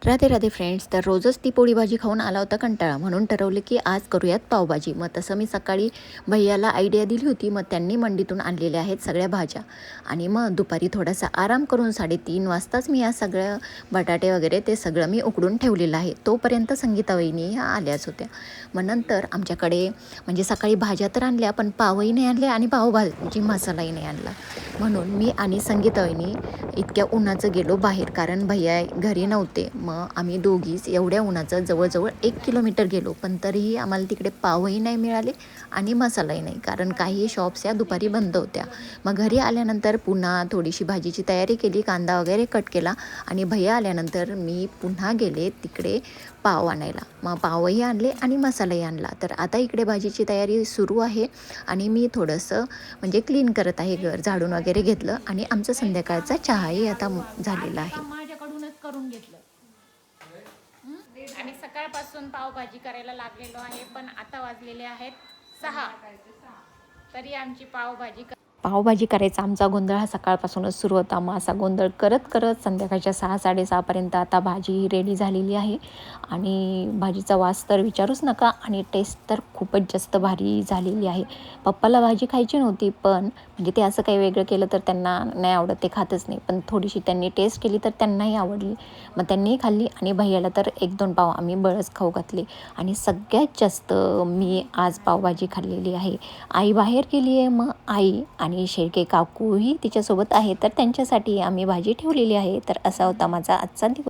Radhe Radhe friends. तर रोजच ती पोळी भाजी खाऊन आला होता कंटाळा, म्हणून ठरवलं की आज करूयात पावभाजी. मग तसं मी सकाळी भैयाला आयडिया दिली होती. मग त्यांनी मंडीतून आणलेल्या आहेत सगळ्या भाज्या आणि मग दुपारी थोडासा आराम करून 3:30 वाजताच मी या सगळ्या बटाटे वगैरे ते सगळं मी उकडून ठेवलेलं आहे. तोपर्यंत संगीता वहिनी ह्या आल्याच होत्या. मग नंतर आमच्याकडे म्हणजे सकाळी भाज्या तर आणल्या, पण पावही नाही आणले आणि पावभाजी मसालाही नाही आणला. म्हणून मी आणि संगीता वहिनी इतक्या उन्हाचं गेलो बाहेर, कारण भैया घरी नव्हते. मग आम्ही दोघीच एवढ्या उन्हाचं जवळजवळ 1 किलोमीटर गेलो, पण तरीही आम्हाला तिकडे पावही नाही मिळाले आणि मसालाही नाही, कारण काही शॉप्स या दुपारी बंद होत्या. मग घरी आल्यानंतर पुन्हा थोडीशी भाजीची तयारी केली, कांदा वगैरे कट केला आणि भैया आल्यानंतर मी पुन्हा गेले तिकडे पाव आणायला. मग पावही आणले आणि मसालाही आणला. तर आता इकडे भाजीची तयारी सुरू आहे आणि मी थोडंसं म्हणजे क्लीन करत आहे, घर झाडून वगैरे घेतलं आणि आमचं संध्याकाळचा चहाही आता झालेला आहे. माझ्याकडूनच करून घेतलं आणि सकाळपासून पावभाजी करायला लागलेलो आहे, पण आता वाजलेले आहेत 6 तरी आमची पावभाजी करायचा आमचा गोंधळ हा सकाळपासूनच सुरू होता. मग असा गोंधळ करत करत संध्याकाळच्या 6-6:30पर्यंत आता भाजी रेडी झालेली आहे आणि भाजीचा वास तर विचारूच नका आणि टेस्ट तर खूपच जास्त भारी झालेली आहे. पप्पाला भाजी खायची नव्हती, पण म्हणजे ते असं काही वेगळं केलं तर त्यांना नाही आवडत, ते खातच नाही. पण थोडीशी त्यांनी टेस्ट केली तर त्यांनाही आवडली, मग त्यांनीही खाल्ली आणि भैयाला तर 1-2 पाव आम्ही बळच खाऊ घातले आणि सगळ्यात जास्त मी आज पावभाजी खाल्लेली आहे. आई बाहेर गेली आहे, मग आई आणि शेळके काकूही तिच्यासोबत आहे, तर त्यांच्यासाठी आम्ही भाजी ठेवलेली आहे. तर असा होता माझा आजचा दिवस.